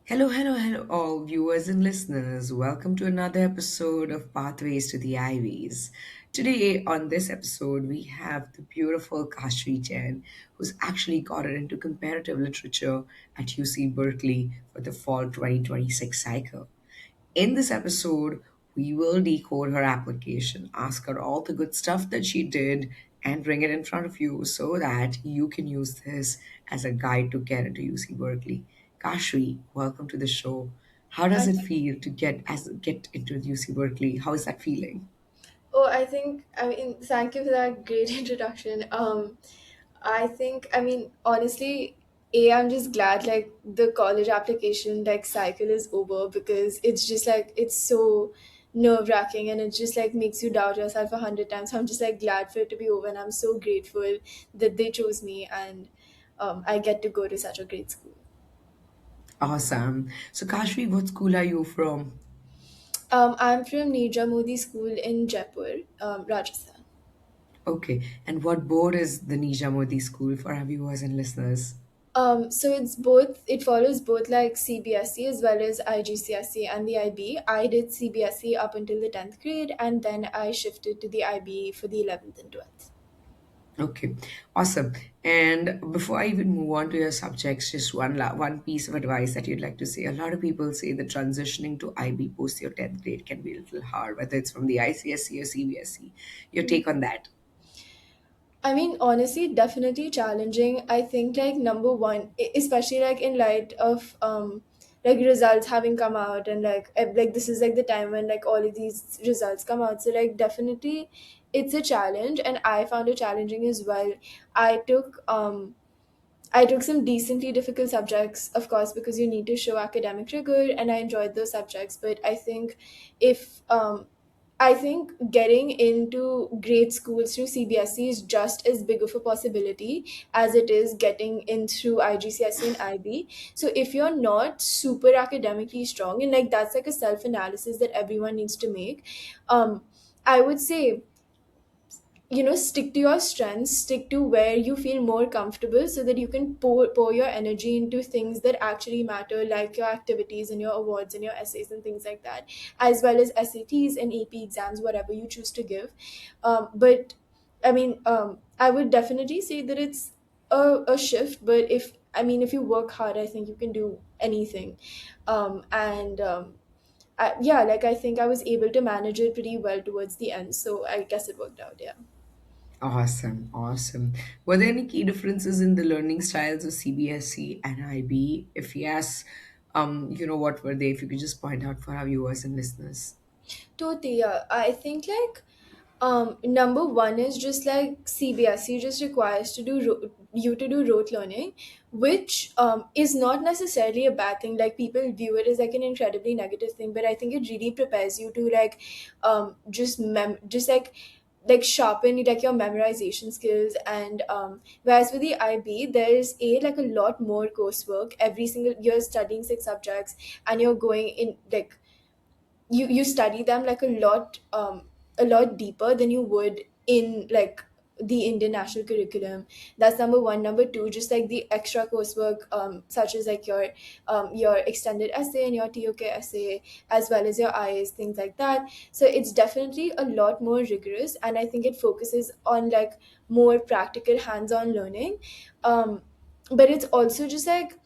Hello, all viewers and listeners. Welcome to another episode of Pathways to the Ivies. Today, on this episode, we have the beautiful Kaashvi Jain, who's actually gotten into comparative literature at UC Berkeley for the fall 2026 cycle. In this episode, we will decode her application, ask her all the good stuff that she did, and bring it in front of you so that you can use this as a guide to get into UC Berkeley. Kashri, welcome to the show. How does Thank it you. feel to get into UC Berkeley? How is that feeling? Thank you for that great introduction. Honestly, I'm just glad like the college application like cycle is over because it's just like it's so nerve-wracking and it just like makes you doubt yourself 100 times. So I'm just like glad for it to be over and I'm so grateful that they chose me and I get to go to such a great school. Awesome. So, Kashri, what school are you from? I'm from Nija Modi School in Jaipur, Rajasthan. Okay. And what board is the Nisha Modi School for our viewers and listeners? So it's both. It follows both like CBSE as well as IGCSE and the IB. I did CBSE up until the 10th grade, and then I shifted to the IB for the 11th and 12th. Okay, awesome. And before I even move on to your subjects, just one piece of advice that you'd like to say. A lot of people say that transitioning to IB post your 10th grade can be a little hard, whether it's from the ICSE or CBSE. Your take on that? I mean, honestly, definitely challenging. I think like number one, especially like in light of like results having come out and like this is like the time when like all of these results come out. So like definitely, it's a challenge, and I found it challenging as well. I took um I took some decently difficult subjects, of course, because you need to show academic rigor, and I enjoyed those subjects. But if I think getting into great schools through CBSE is just as big of a possibility as it is getting in through IGCSE and IB. So if you're not super academically strong, and like that's like a self analysis that everyone needs to make, um, I would say stick to your strengths, stick to where you feel more comfortable so that you can pour your energy into things that actually matter, like your activities and your awards and your essays and things like that, as well as SATs and AP exams, whatever you choose to give. But I would definitely say that it's a shift, but if you work hard, I think you can do anything. And Yeah, like I think I was able to manage it pretty well towards the end, so I guess it worked out. Yeah. Awesome, awesome. Were there any key differences in the learning styles of CBSE and IB? If yes, what were they? If you could just point out for our viewers and listeners. Totally, yeah. I think like number one is just like CBSE just requires you to do rote learning, which is not necessarily a bad thing. Like people view it as like an incredibly negative thing, but I think it really prepares you to like just like sharpen like your memorization skills. And whereas with the IB there's like a lot more coursework. Every single You're studying 6 subjects, and you're going in like you study them like a lot deeper than you would in like the Indian national curriculum. That's number one. Number two, just like the extra coursework, such as like your extended essay and your TOK essay, as well as your IAs, things like that. So it's definitely a lot more rigorous, and I think it focuses on like more practical hands-on learning. But it's also just like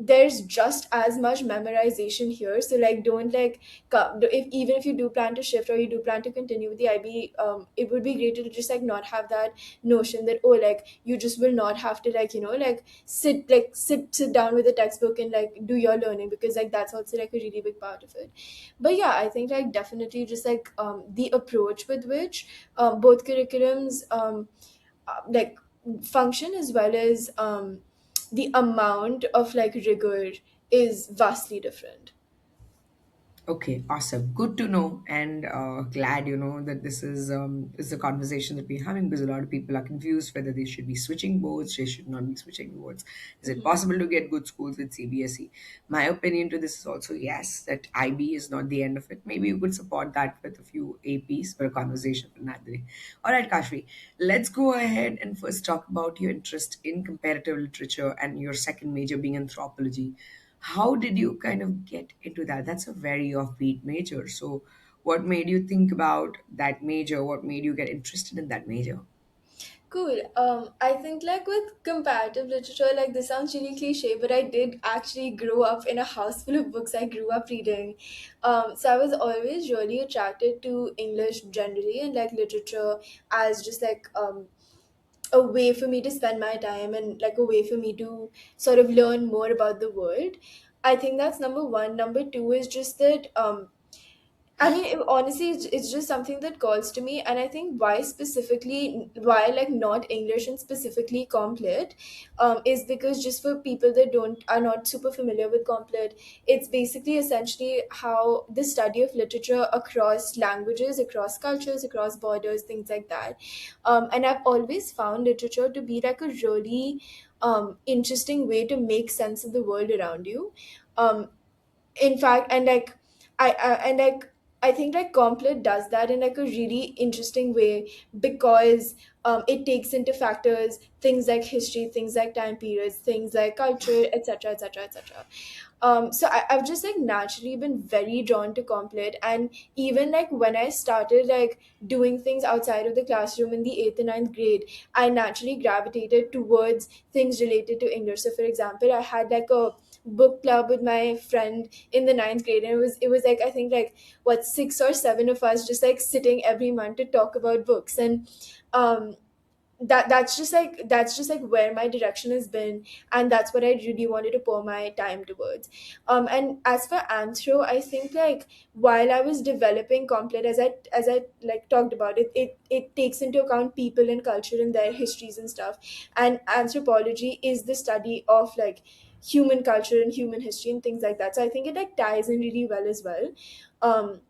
there's just as much memorization here, so like don't like if even if you do plan to shift or you do plan to continue with the IB, it would be great to just like not have that notion that, oh, like you just will not have to like sit down with a textbook and like do your learning, because like that's also like a really big part of it. But yeah, I think like definitely just like the approach with which both curriculums like function, as well as the amount of like rigor is vastly different. Okay, awesome. Good to know, and glad that this is a conversation that we're having because a lot of people are confused whether they should be switching boards, they should not be switching boards. Is it possible to get good schools with CBSE? My opinion to this is also yes, that IB is not the end of it. Maybe you could support that with a few APs for a conversation for another day. All right, Kashvi, let's go ahead and first talk about your interest in comparative literature and your second major being anthropology. How did you kind of get into that? That's a very offbeat major. So, what made you think about that major? What made you get interested in that major? Cool. I think like with comparative literature, like this sounds really cliche, but I did actually grow up in a house full of books I grew up reading. So I was always really attracted to English generally and like literature as just like a way for me to spend my time and like a way for me to sort of learn more about the world. I think that's number one. Number two is just that I mean, honestly, it's just something that calls to me, and I think why specifically, why like not English and specifically Complet, is because just for people that don't are not super familiar with Complet, it's basically essentially how the study of literature across languages, across cultures, across borders, things like that. And I've always found literature to be like a really interesting way to make sense of the world around you. Um, in fact and like I think like Complet does that in like a really interesting way because it takes into factors things like history, things like time periods, things like culture, etc, etc, etc. So I've just like naturally been very drawn to Complet, and even like when I started like doing things outside of the classroom in the 8th and ninth grade, I naturally gravitated towards things related to English. So for example, I had like a book club with my friend in the ninth grade, and it was like I think like what 6 or 7 of us just like sitting every month to talk about books. And um that's just like where my direction has been, and that's what I really wanted to pour my time towards. And as for anthro, I think like while I was developing Complet, as I like talked about it, it takes into account people and culture and their histories and stuff. And anthropology is the study of like human culture and human history and things like that, so I think it like ties in really well as well. um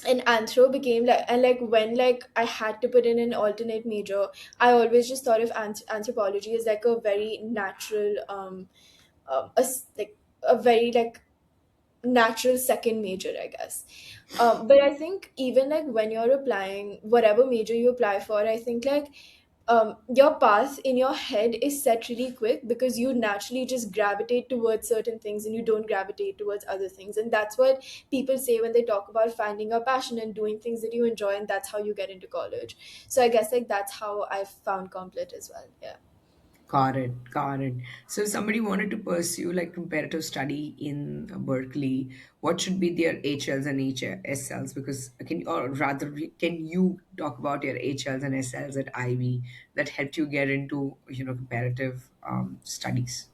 and anthro became like, and like when like I had to put in an alternate major, I always just thought of anthropology as like a very natural like a very like natural second major, I guess. But I think even like when you're applying whatever major you apply for, I think like your path in your head is set really quick because you naturally just gravitate towards certain things and you don't gravitate towards other things. And that's what people say when they talk about finding your passion and doing things that you enjoy, and that's how you get into college. So I guess like that's how I found Complet as well. Yeah. Got it, got it. So, if somebody wanted to pursue like comparative study in Berkeley, what should be their HLs and HSLs? Because or rather, can you talk about your HLs and SLs at Ivy that helped you get into comparative studies?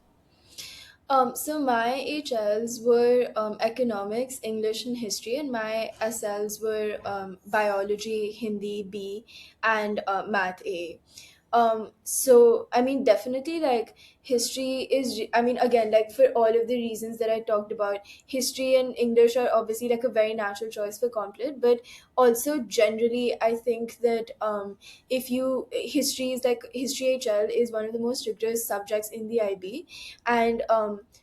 So my HLs were economics, English, and history, and my SLs were biology, Hindi B, and math A. So I mean, definitely like history is. I mean, again, like for all of the reasons that I talked about, history and English are obviously like a very natural choice for Complet, but also generally, I think that if you history is like history HL is one of the most rigorous subjects in the IB, and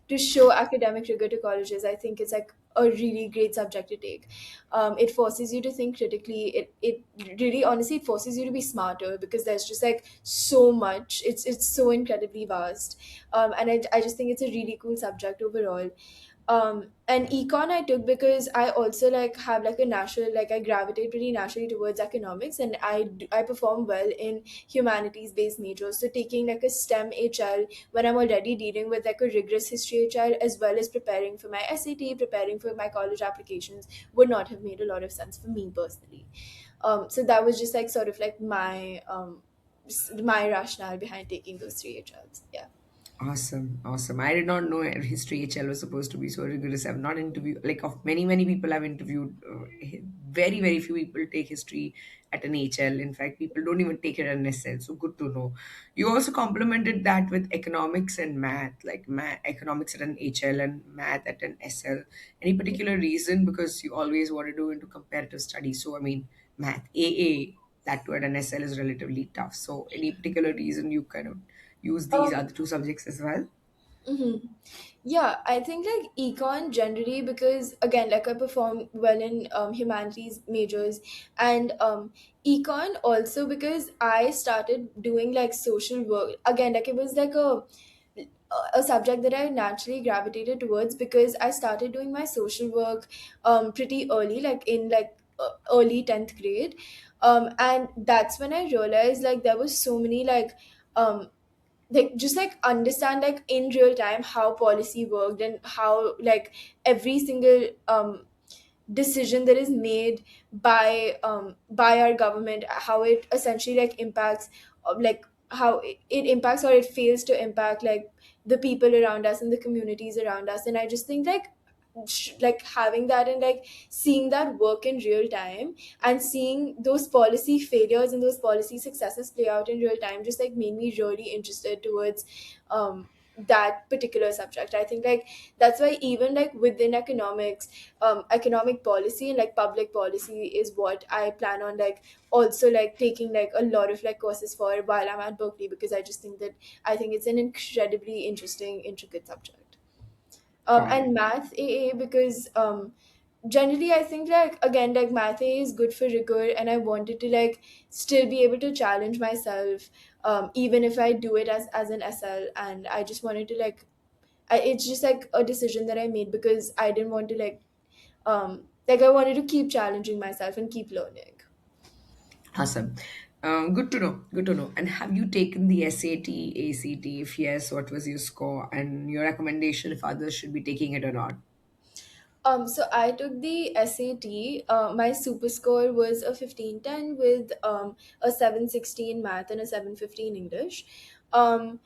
to show academic rigor to colleges, I think it's like a really great subject to take. It forces you to think critically. It really honestly it forces you to be smarter because there's just like so much. It's so incredibly vast. And I just think it's a really cool subject overall. And econ I took because I also like have like a natural, like I gravitate pretty naturally towards economics, and I perform well in humanities based majors. So taking like a STEM HL when I'm already dealing with like a rigorous history HL, as well as preparing for my SAT, preparing for my college applications, would not have made a lot of sense for me personally. So that was just like sort of like my rationale behind taking those three HLs. Yeah. Awesome, awesome. I did not know history HL was supposed to be so rigorous. I've not interviewed, like, of many, many people I've interviewed, very, very few people take history at an HL. In fact, people don't even take it at an SL. So good to know. You also complemented that with economics and math, like economics at an HL and math at an SL. Any particular reason? Because you always want to do into comparative studies. So, I mean, math, AA, that too at an SL is relatively tough. So, any particular reason you kind of use these Um, other two subjects as well? mhm. Yeah, I think like econ generally because again, like I perform well in humanities majors, and econ also because I started doing like social work again. Like it was like a a subject that I naturally gravitated towards because I started doing my social work pretty early, like in early 10th grade. And that's when I realized like there was so many um, just like understand like in real time how policy worked and how like every single decision that is made by our government, how it essentially like impacts like how it impacts or it fails to impact like the people around us and the communities around us. And I just think like like having that and like seeing that work in real time and seeing those policy failures and those policy successes play out in real time just like made me really interested towards that particular subject. I think like that's why even like within economics, economic policy and like public policy is what I plan on like also like taking like a lot of like courses for while I'm at Berkeley, because I just think that I think it's an incredibly interesting intricate subject. Got it. And math AA because generally I think like again like math AA is good for rigor, and I wanted to like still be able to challenge myself even if I do it as an SL. And I just wanted to it's just like a decision that I made because I didn't want to like I wanted to keep challenging myself and keep learning. Awesome. Good to know. Good to know. And have you taken the SAT, ACT? If yes, what was your score and your recommendation if others should be taking it or not? So I took the SAT. My super score was a 1510 with a 716 math and a 715 English. Um,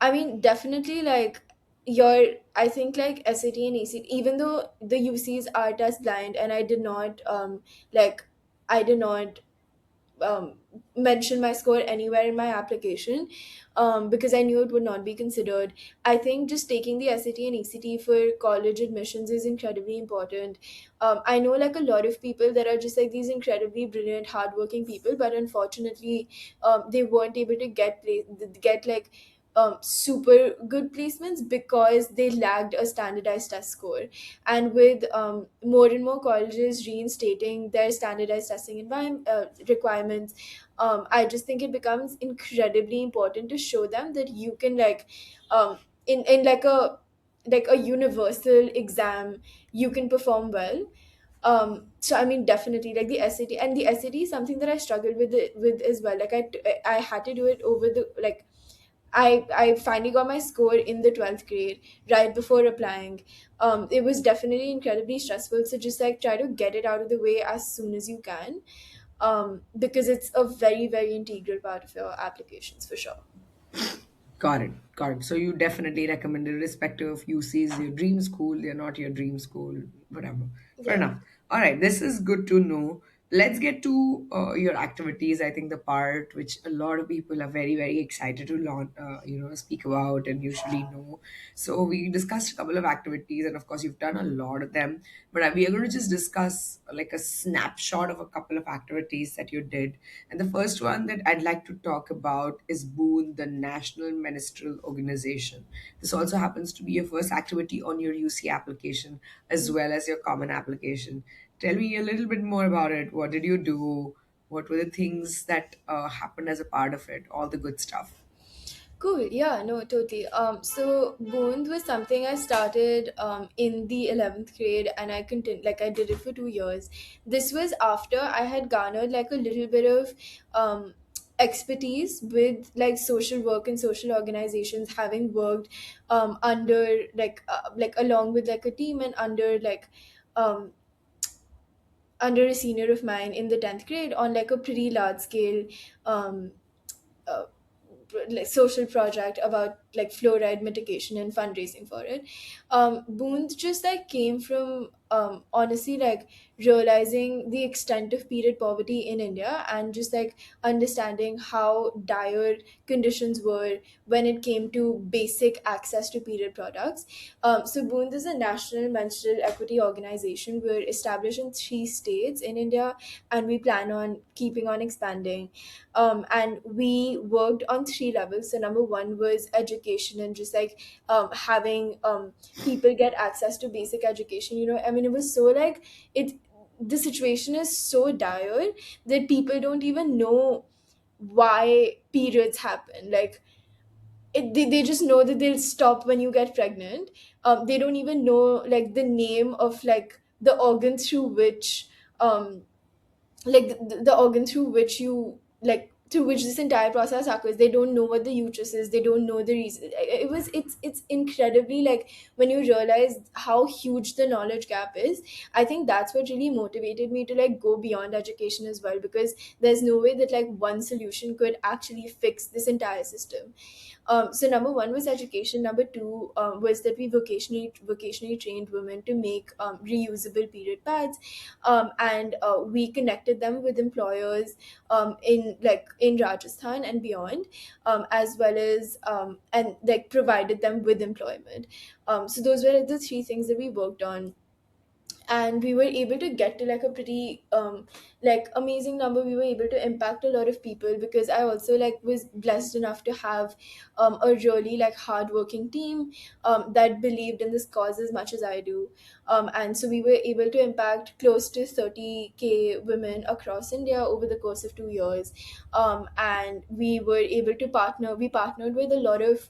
I mean, definitely like your, I think like SAT and ACT, even though the UCs are test blind and I did not like I did not mention my score anywhere in my application because I knew it would not be considered. I think just taking the SAT and ECT for college admissions is incredibly important. I know like a lot of people that are just like these incredibly brilliant, hardworking people, but unfortunately, they weren't able to get like super good placements because they lacked a standardized test score. And with more and more colleges reinstating their standardized testing requirements, I just think it becomes incredibly important to show them that you can in like a universal exam you can perform well. So I mean definitely like the SAT, and the SAT is something that I struggled with as well. Like I had to do it over the like I finally got my score in the 12th grade right before applying. It was definitely incredibly stressful. So just like try to get it out of the way as soon as you can, because it's a very, very integral part of your applications for sure. Got it. Got it. So you definitely recommend it, irrespective of UC is your dream school, they're not your dream school, whatever. Fair Yeah. enough. All right, this is good to know. Let's get to your activities. I think the part which a lot of people are very, very excited to learn, speak about and usually know. So we discussed a couple of activities, and of course, you've done a lot of them. But we are going to just discuss like a snapshot of a couple of activities that you did. And the first one that I'd like to talk about is Boon, the National Ministerial Organization. This also happens to be your first activity on your UC application as well as your common application. Tell me a little bit more about it. What did you do? What were the things that happened as a part of it? All the good stuff. Cool. Yeah, no, totally. So Boond was something I started in the 11th grade, and I continued, like I did it for 2 years. This was after I had garnered like a little bit of expertise with like social work and social organizations, having worked under like along with like a team and um under a senior of mine in the 10th grade on like a pretty large scale um uh, like social project about like fluoride mitigation and fundraising for it. Boons just like came from honestly like realizing the extent of period poverty in India and just like understanding how dire conditions were when it came to basic access to period products. So Boons is a national menstrual equity organization. We're established in 3 states in India, and we plan on keeping on expanding. And we worked on 3 levels. So number one was education and just like having people get access to basic education. I mean, it was so like it. The situation is so dire that people don't even know why periods happen. Like they just know that they'll stop when you get pregnant. They don't even know like the name of like the organ through which um like the organ through which you like through which this entire process occurs. They don't know what the uterus is. They don't know the reason. It's incredibly like when you realize how huge the knowledge gap is. I think that's what really motivated me to like go beyond education as well, because there's no way that like one solution could actually fix this entire system. So number one was education. Number two was that we vocationally trained women to make reusable period pads, and we connected them with employers in Rajasthan and beyond, as well as and like provided them with employment. So those were like the three things that we worked on, and we were able to get to like a pretty like amazing number. We were able to impact a lot of people, because I also like was blessed enough to have a really like hardworking team that believed in this cause as much as I do. And so we were able to impact close to 30K women across India over the course of 2 years. And we partnered with a lot of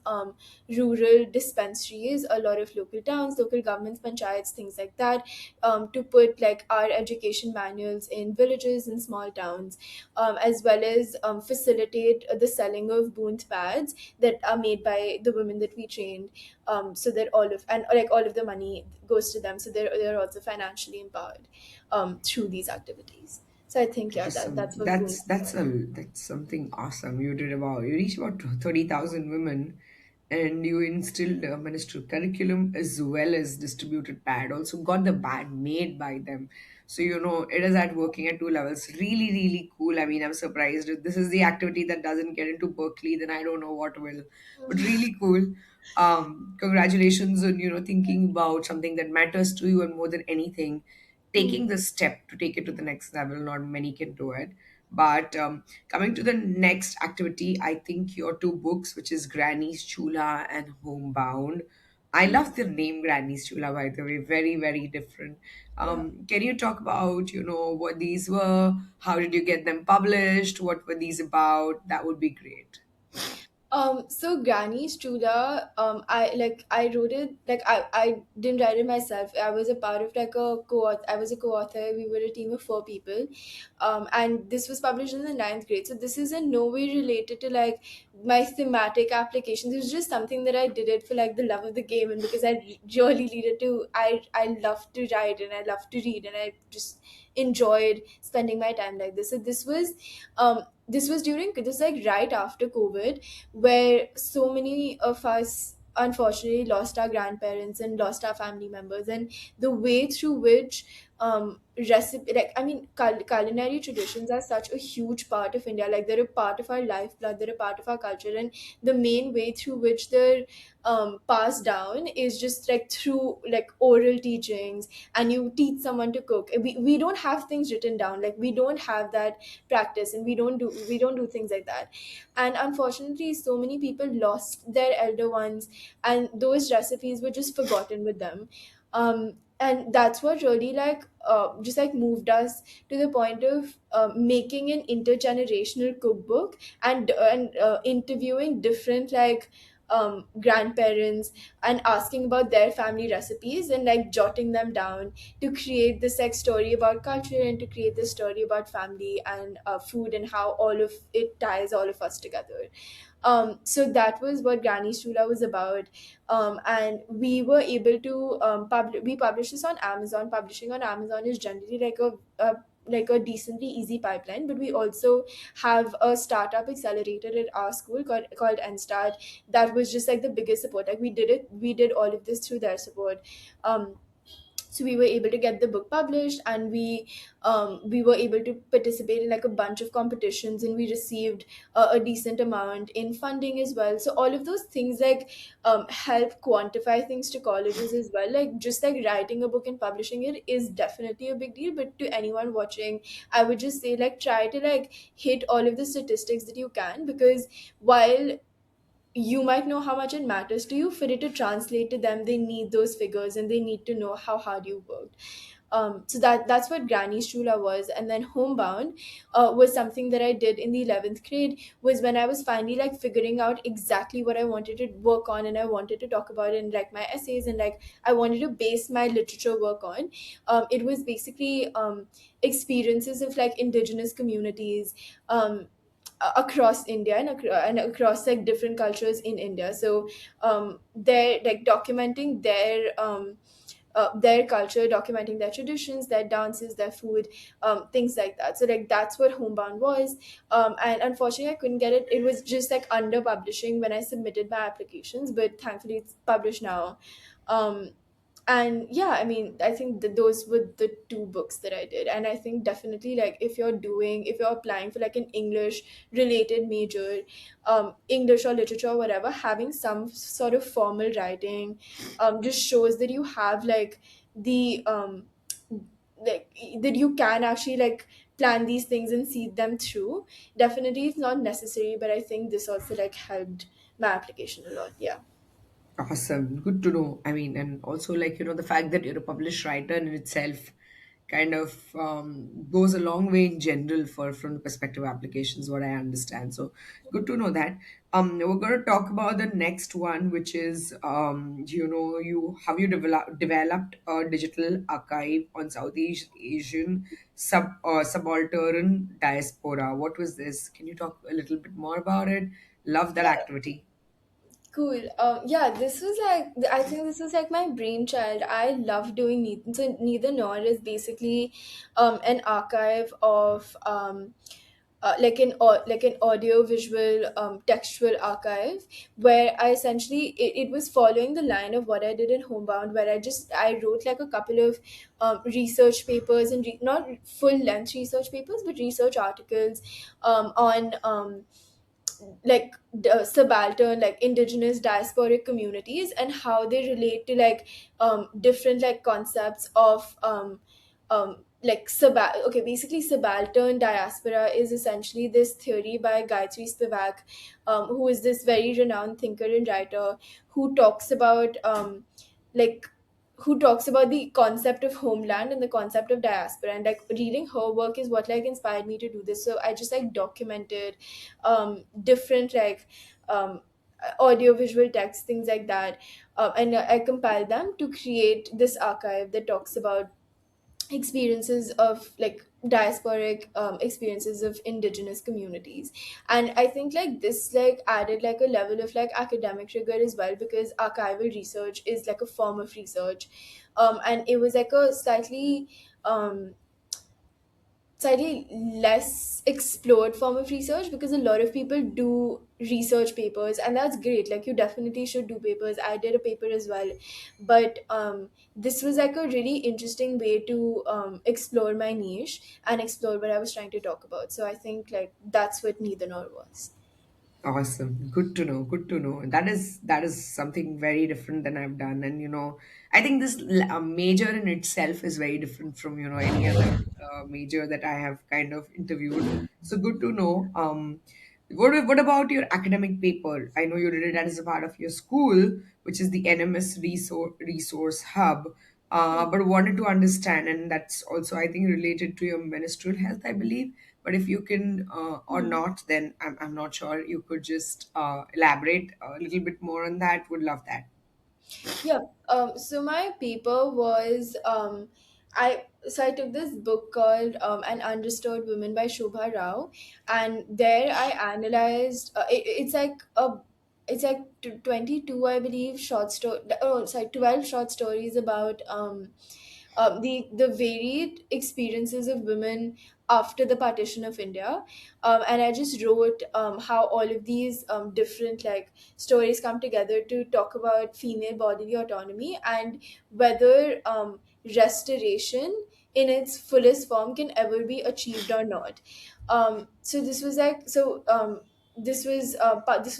rural dispensaries, a lot of local towns, local governments, panchayats, things like that, to put like our education manuals in villages and small towns, as well as facilitate the selling of Booth pads that are made by the women that we trained, so that all of the money goes to them, so they're also financially empowered through these activities. So I think yeah, that's what Booth is about. That's something awesome. You reached about 30,000 women, and you instilled a ministerial curriculum as well as distributed pad. Also got the pad made by them. So it is at working at two levels. Really, really cool. I mean, I'm surprised. If this is the activity that doesn't get into Berkeley, then I don't know what will. But really cool. Congratulations on thinking about something that matters to you, and more than anything Hmm. taking the step to take it to the next level. Not many can do it. But coming to the next activity, I think your two books, which is Granny's Chula and Homebound. I love the name Granny's Chula, by the way. Very, very different. Yeah. Can you talk about, what these were? How did you get them published? What were these about? That would be great. So Granny's Chula, I wrote it like I didn't write it myself. I was a part of like a co-author. I was a co-author. We were a team of four people, and this was published in the ninth grade. So this is in no way related to like my thematic applications. It was just something that I did it for like the love of the game, and because I really needed to. I love to write and I love to read, and I just enjoyed spending my time like this. So this was during this like right after COVID, where so many of us unfortunately lost our grandparents and lost our family members, and the way through which recipe like I mean culinary traditions are such a huge part of India. Like they're a part of our lifeblood, they're a part of our culture, and the main way through which they're passed down is just like through like oral teachings, and you teach someone to cook. We don't have things written down, like we don't have that practice, and we don't do things like that. And unfortunately so many people lost their elder ones, and those recipes were just forgotten with them. And that's what really like just like moved us to the point of making an intergenerational cookbook, and interviewing different like grandparents and asking about their family recipes and like jotting them down to create this like story about culture, and to create this story about family and food, and how all of it ties all of us together. So that was what Granny Chula was about. And we were able to we published this on Amazon. Publishing on Amazon is generally like a decently easy pipeline, but we also have a startup accelerator at our school called NSTART. That was just like the biggest support. Like we did all of this through their support. So we were able to get the book published, and we were able to participate in like a bunch of competitions, and we received a decent amount in funding as well. So all of those things like help quantify things to colleges as well. Like just like writing a book and publishing it is definitely a big deal, but to anyone watching, I would just say like try to like hit all of the statistics that you can, because while you might know how much it matters to you, for it to translate to them they need those figures, and they need to know how hard you worked. So that's what Granny's Chula was. And then Homebound was something that I did in the 11th grade, was when I was finally like figuring out exactly what I wanted to work on, and I wanted to talk about in like my essays, and like I wanted to base my literature work on. It was basically experiences of like indigenous communities across India, and across like different cultures in India. So they're like documenting their culture, documenting their traditions, their dances, their food, things like that. So like that's what Homebound was. And unfortunately I couldn't get it. It was just like under publishing when I submitted my applications, but thankfully it's published now. um, and yeah, I mean, I think that those were the two books that I did. And I think definitely, like, if you're applying for like an English related major, English or literature or whatever, having some sort of formal writing just shows that you have like the like that you can actually like plan these things and see them through. Definitely it's not necessary, but I think this also like helped my application a lot. Yeah. Awesome. Good to know. I mean, and also, like, the fact that you're a published writer in itself kind of goes a long way in general for from the perspective of applications, what I understand. So good to know that. We're going to talk about the next one, which is, you have you developed a digital archive on Southeast Asian subaltern diaspora. What was this? Can you talk a little bit more about it? Love that Yeah. activity. Cool. Yeah, this was like, I think this was like my brainchild. I love doing neither. So neither nor is basically an archive of like an audio visual textual archive, where I essentially, it was following the line of what I did in Homebound, where I wrote like a couple of research papers, and not full length research papers, but research articles on subaltern, like indigenous diasporic communities, and how they relate to like different like concepts of okay, basically subaltern diaspora is essentially this theory by Gayatri Spivak, who is this very renowned thinker and writer, who talks about like who talks about the concept of homeland and the concept of diaspora. And like reading her work is what like inspired me to do this. So I just like documented different like audio visual text, things like that, and I compiled them to create this archive that talks about experiences of like diasporic experiences of indigenous communities. And I think like this like added like a level of like academic rigor as well, because archival research is like a form of research. And it was like a um slightly less explored form of research, because a lot of people do research papers, and that's great. Like, you definitely should do papers. I did a paper as well, but this was like a really interesting way to explore my niche and explore what I was trying to talk about. So I think like that's what neither nor was. Awesome. Good to know. Good to know. And that is something very different than I've done. And I think this major in itself is very different from any other major that I have kind of interviewed. So good to know. What about your academic paper? I know you did it as a part of your school, which is the NMS Resource Hub. But wanted to understand, and that's also I think related to your menstrual health, I believe. But if you can or not, then I'm not sure. You could just elaborate a little bit more on that. Would love that. Yeah. So my paper was I took this book called An Unrestored Woman by Shobha Rao, and there I analyzed. It's like 22, I believe, short story. Oh, sorry, 12 short stories about the varied experiences of women after the partition of India. And I just wrote how all of these different like stories come together to talk about female bodily autonomy, and whether restoration in its fullest form can ever be achieved or not. So this was like so. This was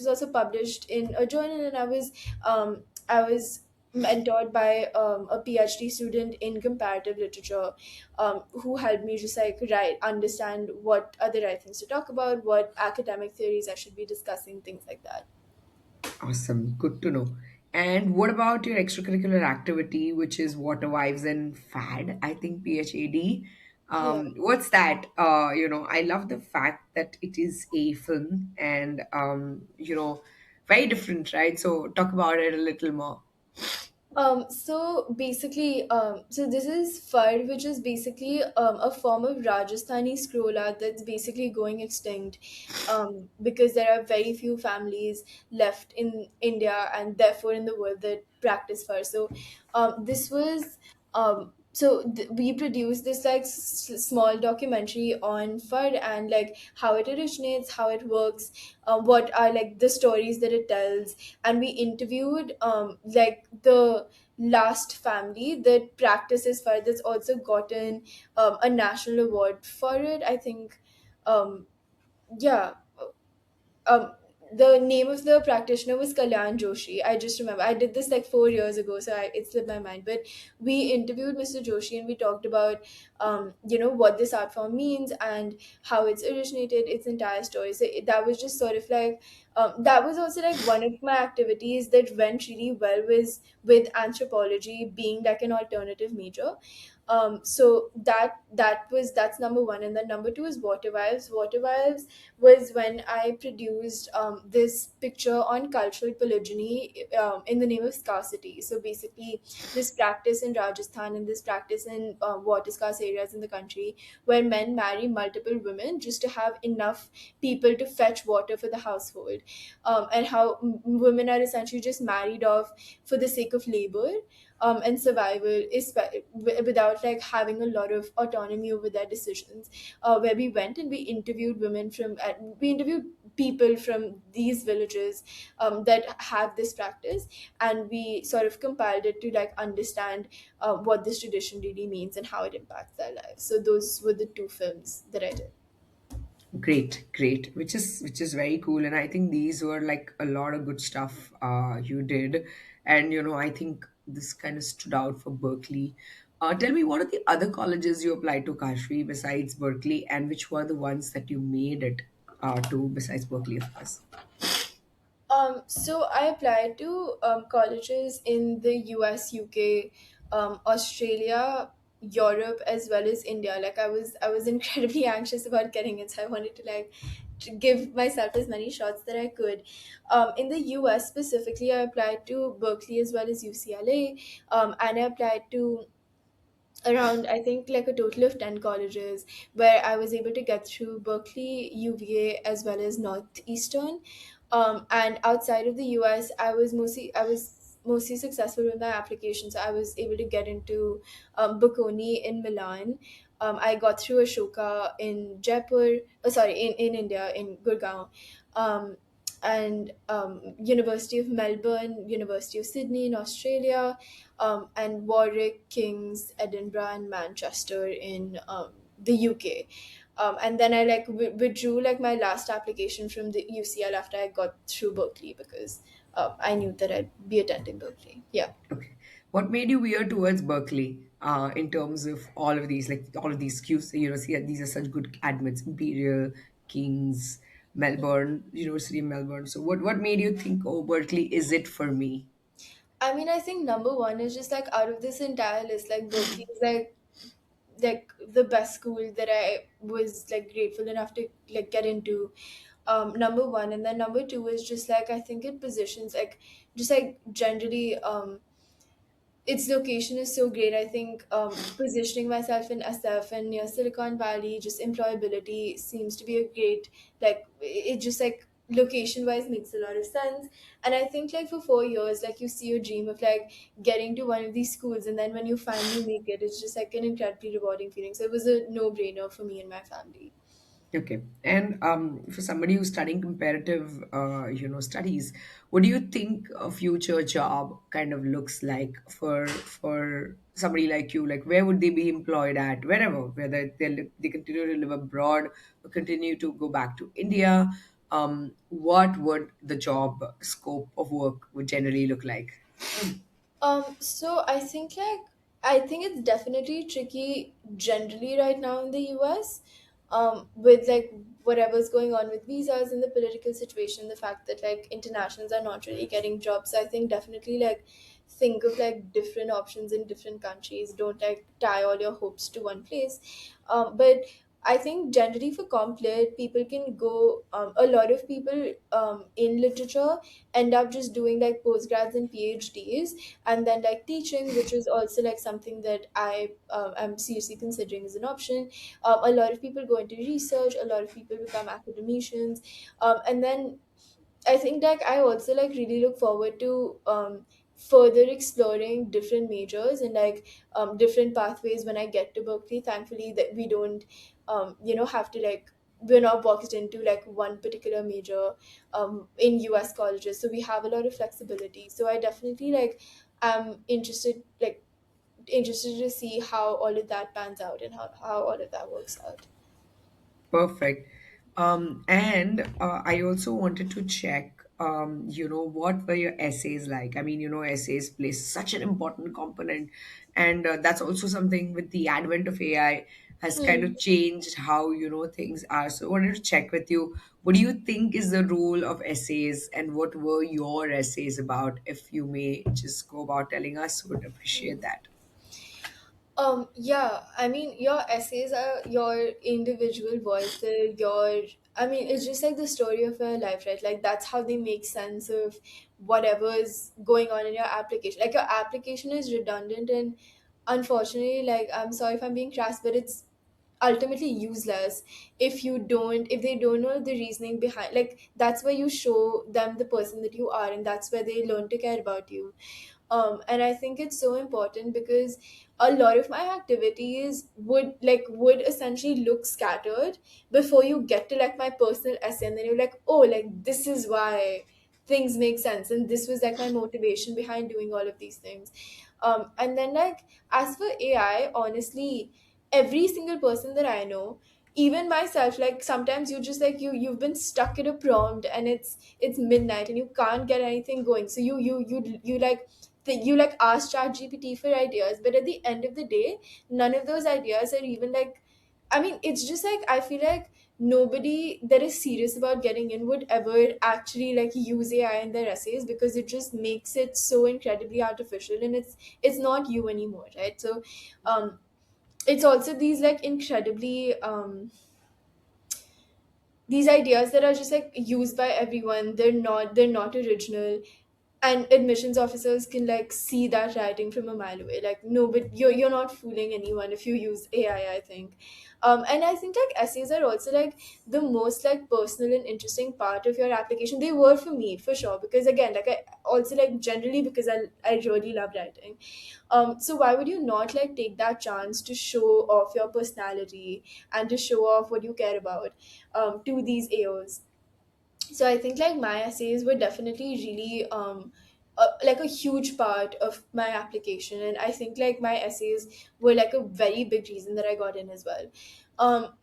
also published in a journal, and I was mentored by a PhD student in comparative literature, who helped me just like understand what are the right things to talk about, what academic theories I should be discussing, things like that. Awesome. Good to know. And what about your extracurricular activity, which is Water Wives and Fad? I think PHAD. Yeah. What's that? I love the fact that it is a film and, very different, right? So talk about it a little more. So basically, so this is fur, which is basically a form of Rajasthani scroll art that's basically going extinct, because there are very few families left in India and therefore in the world that practice fur. So, this was we produced this like small documentary on fur and like how it originates, how it works, what are like the stories that it tells, and we interviewed like the last family that practices fire that's also gotten a national award for it, I think. Um, yeah um, the name of the practitioner was Kalyan Joshi. I just remember I did this like 4 years ago, so it slipped my mind. But we interviewed Mr. Joshi and we talked about, what this art form means and how it's originated, its entire story. So that was just sort of like, that was also like one of my activities that went really well with anthropology being like an alternative major. So that's number one, and then number two is Water Wives. Water Wives was when I produced this picture on cultural polygyny in the name of scarcity. So basically, this practice in Rajasthan and this practice in water scarce areas in the country where men marry multiple women just to have enough people to fetch water for the household, and how women are essentially just married off for the sake of labor and survival is without like having a lot of autonomy over their decisions. Where we went and we interviewed we interviewed people from these villages that have this practice, and we sort of compiled it to like understand what this tradition really means and how it impacts their lives. So those were the two films that I did. Great, great. Which is very cool, and I think these were like a lot of good stuff you did, and I think this kind of stood out for Berkeley. Tell me, what are the other colleges you applied to, Kashvi, besides Berkeley, and which were the ones that you made it to besides Berkeley, of course. So I applied to colleges in the US, UK, Australia, Europe, as well as India. Like I was incredibly anxious about getting it, so I wanted to like to give myself as many shots that I could. In the US specifically, I applied to Berkeley as well as UCLA, and I applied to around, I think, like a total of 10 colleges, where I was able to get through Berkeley, UVA, as well as Northeastern. And outside of the US, I was mostly successful with my application. So I was able to get into Bocconi in Milan. I got through Ashoka in Jaipur, in India, in Gurgaon. Um, and University of Melbourne, University of Sydney in Australia, and Warwick, King's, Edinburgh, and Manchester in the UK. And then I like withdrew like my last application from the UCL after I got through Berkeley, because I knew that I'd be attending Berkeley. Yeah. Okay. What made you veer towards Berkeley in terms of all of these, like all of these Qs, see, these are such good admits, Imperial, King's, Melbourne, University of Melbourne. So what made you think, oh, Berkeley is it for me? I mean, I think number one is just like out of this entire list, like Berkeley is like the best school that I was like grateful enough to like get into. Number one, and then number two is just like I think it positions like just like generally its location is so great. I think positioning myself in SF and near Silicon Valley, just employability seems to be a great, like it just like location wise makes a lot of sense. And I think like for 4 years, like you see your dream of like getting to one of these schools, and then when you finally make it, it's just like an incredibly rewarding feeling. So it was a no brainer for me and my family. Okay. And for somebody who's studying comparative, studies, what do you think a future job kind of looks like for somebody like you? Like, where would they be employed at? Wherever, whether they continue to live abroad or continue to go back to India. What would the job scope of work would generally look like? So I think it's definitely tricky generally right now in the US. With like whatever's going on with visas and the political situation, the fact that like internationals are not really getting jobs. So I think definitely like think of like different options in different countries. Don't like tie all your hopes to one place. But I think generally for complet, people can go. A lot of people in literature end up just doing like postgrads and PhDs, and then like teaching, which is also like something that I am seriously considering as an option. A lot of people go into research. A lot of people become academicians, and then I think like I also like really look forward to further exploring different majors and like different pathways when I get to Berkeley. Thankfully, that we don't have to like, we're not boxed into like one particular major in US colleges, so we have a lot of flexibility. So I definitely like am interested to see how all of that pans out and how all of that works out. Perfect. And I also wanted to check, what were your essays like? I mean, essays play such an important component, and that's also something with the advent of AI has kind Hmm. of changed how, things are. So I wanted to check with you, what do you think is the role of essays, and what were your essays about? If you may just go about telling us, would appreciate that. Yeah, I mean, your essays are your individual voices, I mean, it's just like the story of your life, right? Like, that's how they make sense of whatever is going on in your application. Like, your application is redundant, and unfortunately, like, I'm sorry if I'm being crass, but it's ultimately useless if they don't know the reasoning behind. Like, that's where you show them the person that you are, and that's where they learn to care about you. And I think it's so important because a lot of my activities would essentially look scattered before you get to like my personal essay, and then you're like, oh, like this is why things make sense, and this was like my motivation behind doing all of these things. And then like, as for AI, honestly, every single person that I know, even myself, like sometimes you just like you've been stuck in a prompt and it's midnight and you can't get anything going, so you like you like ask ChatGPT for ideas, but at the end of the day, none of those ideas are even like, I mean, it's just like I feel like nobody that is serious about getting in would ever actually like use AI in their essays, because it just makes it so incredibly artificial, and it's not you anymore, right? So um it's also these like incredibly these ideas that are just like used by everyone. They're not original, and admissions officers can like see that writing from a mile away. Like, no, but you're not fooling anyone if you use AI, I think. And I think like essays are also like the most like personal and interesting part of your application. They were for me for sure, because again, like I also like generally because I really love writing. So why would you not like take that chance to show off your personality and to show off what you care about to these AOs? So I think like my essays were definitely really like a huge part of my application, and I think like my essays were like a very big reason that I got in as well.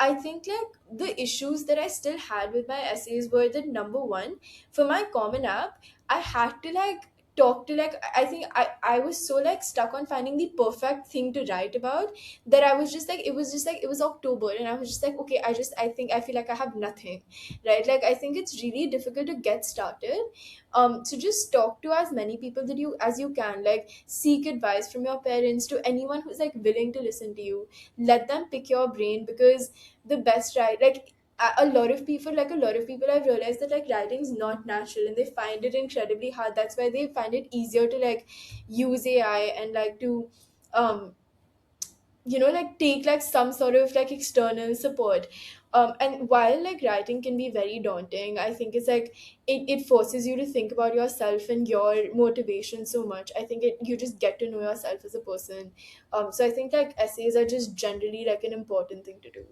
I think like the issues that I still had with my essays were that, number one, for my common app, I had to like talk to like, I think I was so like stuck on finding the perfect thing to write about, that I was just like, it was October, and I was just like, okay, I feel like I have nothing, right? Like, I think it's really difficult to get started. So just talk to as many people that you as you can, like seek advice from your parents, to anyone who's like willing to listen to you. Let them pick your brain, because the best, right, like a lot of people I've realized that like writing is not natural, and they find it incredibly hard. That's why they find it easier to like use AI and like to um like take like some sort of like external support. And while like writing can be very daunting, I think it's like it forces you to think about yourself and your motivation so much. I think you just get to know yourself as a person. So I think like essays are just generally like an important thing to do.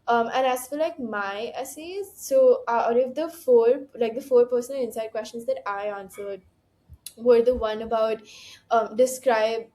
And as for like my essays, so out of the four personal insight questions that I answered, were the one about describe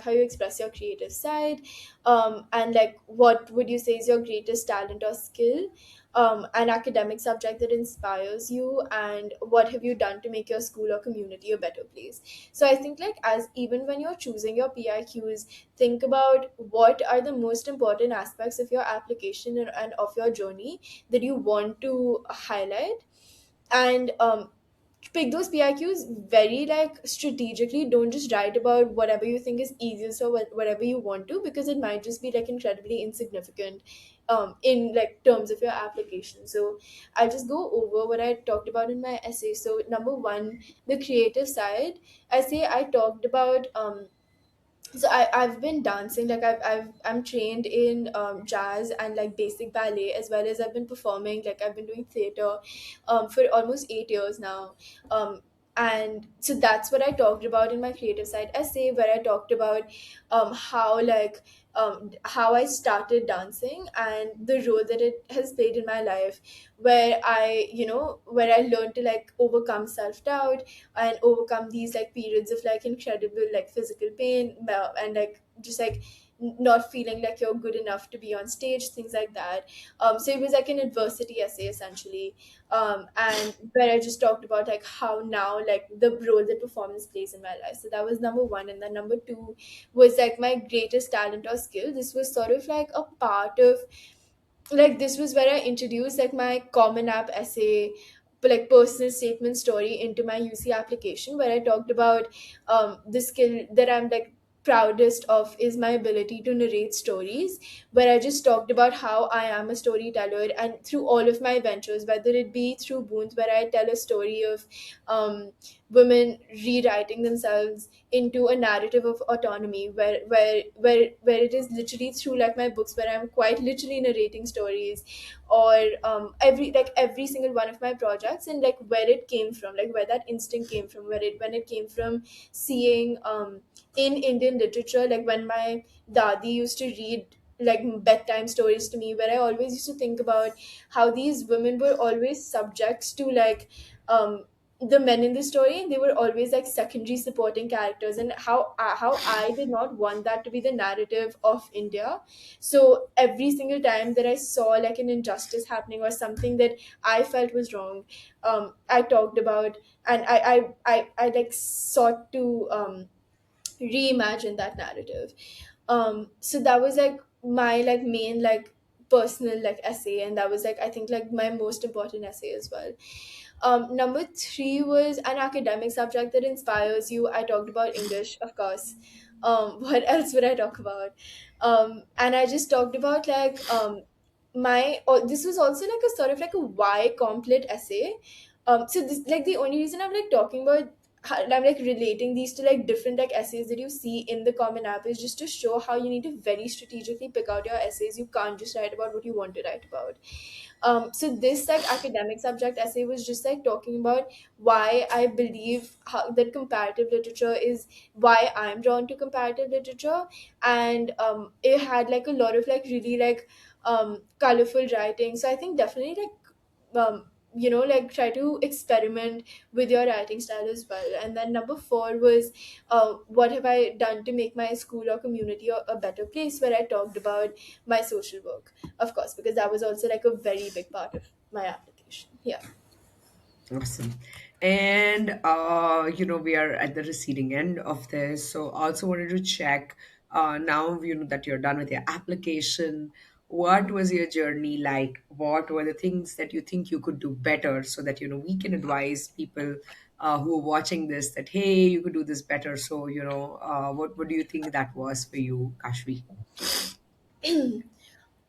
how you express your creative side, and like what would you say is your greatest talent or skill, an academic subject that inspires you, and what have you done to make your school or community a better place. So I think like as even when you're choosing your PIQs, think about what are the most important aspects of your application and of your journey that you want to highlight, and pick those PIQs very like strategically. Don't just write about whatever you think is easiest or whatever you want to, because it might just be like incredibly insignificant in like terms of your application. So I'll just go over what I talked about in my essay. So number one, the creative side essay, I talked about so I've been dancing, like I'm trained in jazz and like basic ballet, as well as I've been performing, like I've been doing theater for almost 8 years now. And so that's what I talked about in my creative side essay, where I talked about how like how I started dancing and the role that it has played in my life, where where I learned to like overcome self-doubt and overcome these like periods of like incredible like physical pain, and like just like not feeling like you're good enough to be on stage, things like that. So it was like an adversity essay essentially, and where I just talked about like how now like the role that performance plays in my life. So that was number one, and then number two was like my greatest talent or skill. This was sort of like a part of, like this was where I introduced like my common app essay, like personal statement story into my UC application, where I talked about the skill that I'm like proudest of is my ability to narrate stories, where I just talked about how I am a storyteller, and through all of my ventures, whether it be through Boons, where I tell a story of women rewriting themselves into a narrative of autonomy, where it is literally through like my books, where I'm quite literally narrating stories, or every single one of my projects, and like where it came from, like where that instinct came from, where it when it came from seeing in Indian literature, like when my dadi used to read like bedtime stories to me, where I always used to think about how these women were always subjects to like the men in the story, and they were always like secondary supporting characters, and how I did not want that to be the narrative of India. So every single time that I saw like an injustice happening or something that I felt was wrong, I talked about, and I like sought to reimagine that narrative. So that was like my like main like personal like essay, and that was like I think like my most important essay as well. Number three was an academic subject that inspires you. I talked about English, of course. What else would I talk about? And I just talked about like my this was also like a sort of like a why complete essay. So this like the only reason I'm like talking about I'm like relating these to like different like essays that you see in the common app is just to show how you need to very strategically pick out your essays. You can't just write about what you want to write about. So this like academic subject essay was just like talking about why I believe that comparative literature is why I'm drawn to comparative literature, and it had like a lot of like really like colorful writing. So I think definitely like like try to experiment with your writing style as well. And then number four was what have I done to make my school or community a better place, where I talked about my social work, of course, because that was also like a very big part of my application. Yeah. Awesome. And we are at the receiving end of this. So also wanted to check now that you're done with your application, what was your journey like? What were the things that you think you could do better so that we can advise people who are watching this that hey, you could do this better. So, what do you think that was for you, Kashvi?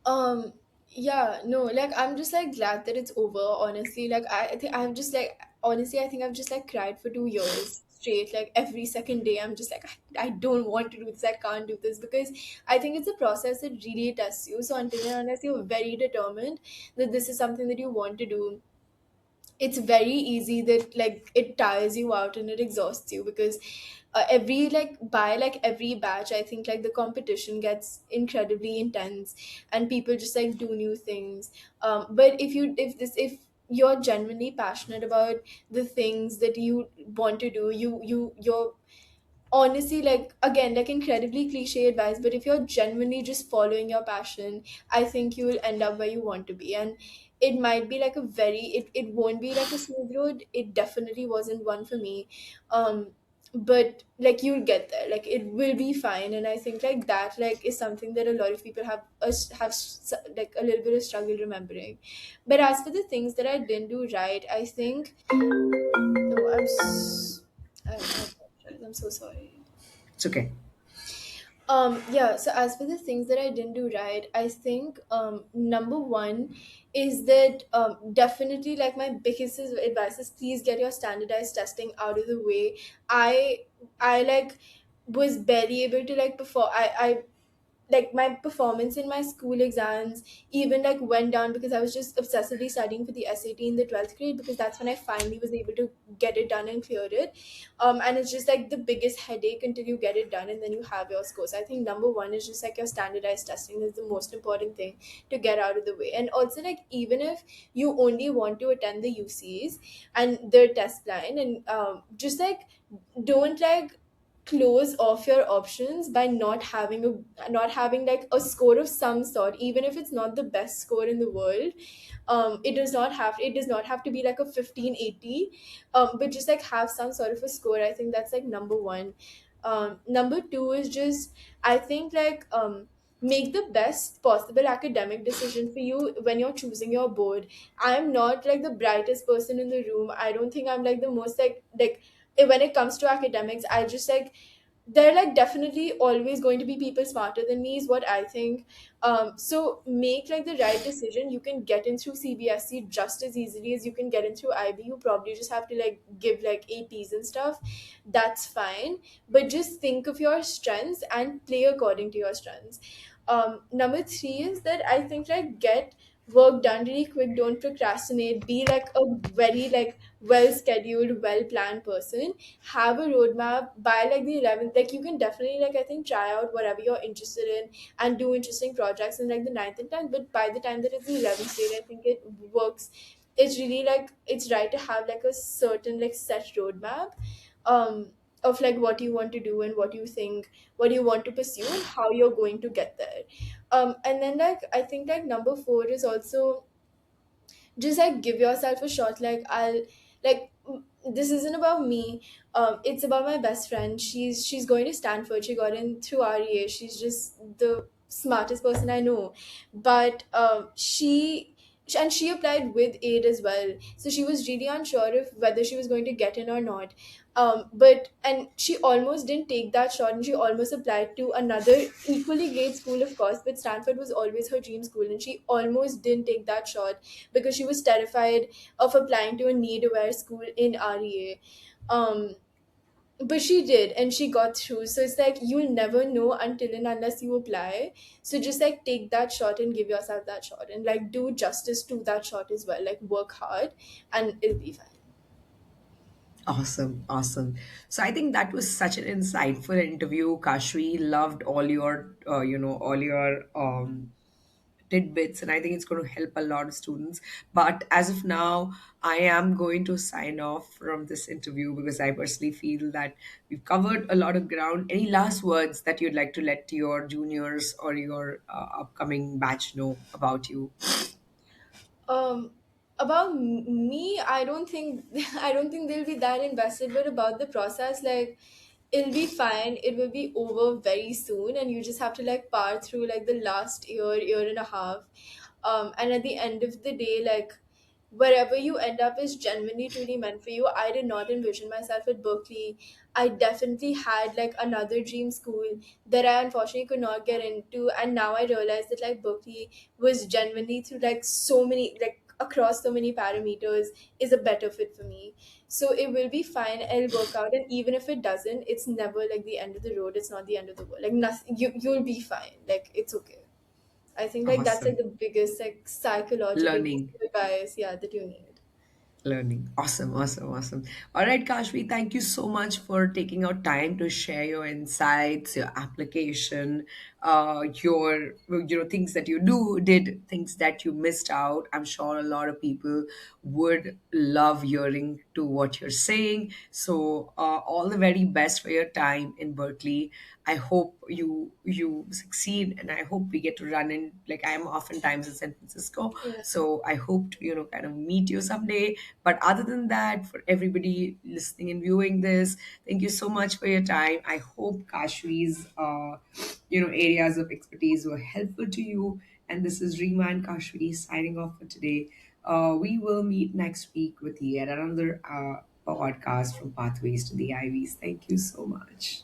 um yeah, no, like I'm just like glad that it's over, honestly. Like I think I'm just like honestly I think I've just like cried for 2 years straight. Like every second day I'm just like I don't want to do this, I can't do this, because I think it's a process that really tests you. So until and unless you're very determined that this is something that you want to do, it's very easy that like it tires you out and it exhausts you, because every like by like every batch I think like the competition gets incredibly intense and people just like do new things. But if you're genuinely passionate about the things that you want to do, you're honestly, like, again, like, incredibly cliche advice, but if you're genuinely just following your passion, I think you will end up where you want to be. And it might be like a very, it won't be like a smooth road. It definitely wasn't one for me. But like, you'll get there, like, it will be fine. And I think like that, like, is something that a lot of people like a little bit of struggle remembering. But as for the things that I didn't do right, I think, oh, I apologize, I'm so sorry. It's okay. Yeah, so as for the things that I didn't do right, I think number one is that definitely, like, my biggest advice is, please get your standardized testing out of the way. I like was barely able to like perform. I like, my performance in my school exams even like went down because I was just obsessively studying for the SAT in the 12th grade, because that's when I finally was able to get it done and clear it. And it's just like the biggest headache until you get it done and then you have your scores. I think number one is just like your standardized testing is the most important thing to get out of the way. And also, like, even if you only want to attend the UCs and their test line, and just like, don't like close off your options by not having like a score of some sort, even if it's not the best score in the world. It does not have to be like a 1580, but just like have some sort of a score. I think that's like number one. Number two is just, I think, like, make the best possible academic decision for you when you're choosing your board. I'm not like the brightest person in the room. I don't think I'm like the most like when it comes to academics, I just like, there are like definitely always going to be people smarter than me is what I think. So make like the right decision. You can get in through CBSE just as easily as you can get in through IB. You probably just have to like give like APs and stuff. That's fine, but just think of your strengths and play according to your strengths. Number three is that I think, like, get work done really quick. Don't procrastinate. Be like a very like well scheduled, well planned person. Have a roadmap by like the 11th. Like, you can definitely, like, I think, try out whatever you're interested in and do interesting projects in like the ninth and 10th, but by the time that it's the 11th grade, I think it works. It's really like, it's right to have like a certain like set roadmap, um of like what you want to do and what you think, what you want to pursue and how you're going to get there. And then, like, I think like number four is also just like give yourself a shot. Like, like this isn't about me. It's about my best friend. She's going to Stanford. She got in through REA. She's just the smartest person I know. But and she applied with aid as well, so she was really unsure of whether she was going to get in or not. But and she almost didn't take that shot, and she almost applied to another equally great school, of course, but Stanford was always her dream school, and she almost didn't take that shot because she was terrified of applying to a need aware school in REA. Um, but she did, and she got through. So it's like, you'll never know until and unless you apply. So just like take that shot and give yourself that shot, and like do justice to that shot as well. Like, work hard, and it'll be fine. Awesome, awesome. So I think that was such an insightful interview, Kashvi. Loved all your, all your tidbits, and I think it's going to help a lot of students. But as of now, I am going to sign off from this interview because I personally feel that we've covered a lot of ground. Any last words that you'd like to let your juniors or your upcoming batch know about you? Um, about me, I don't think I don't think they'll be that invested. But about the process, like, it'll be fine. It will be over very soon, and you just have to like power through like the last year and a half. And at the end of the day, like, wherever you end up is genuinely truly meant for you. I did not envision myself at Berkeley. I definitely had like another dream school that I unfortunately could not get into, and now I realize that like Berkeley was genuinely, through like so many, like across so many parameters, is a better fit for me. So it will be fine. It'll work out, and even if it doesn't, it's never like the end of the road. It's not the end of the world. Like, nothing. You'll be fine. Like, it's okay. I think like that's like Awesome. the biggest like psychological piece Learning. of advice, yeah, that you need. Learning. Awesome, awesome, awesome. All right, Kashvi, thank you so much for taking out time to share your insights, your application, your things that you did, things that you missed out. I'm sure a lot of people would love hearing to what you're saying. So, all the very best for your time in Berkeley. I hope you succeed, and I hope we get to run in. Like I am oftentimes in San Francisco, Yeah. so I hope to kind of meet you someday. But other than that, for everybody listening and viewing this, thank you so much for your time. I hope Kashvi's areas of expertise were helpful to you. And this is Rima and Kashvi signing off for today. We will meet next week with yet another podcast from Pathways to the Ivies. Thank you so much.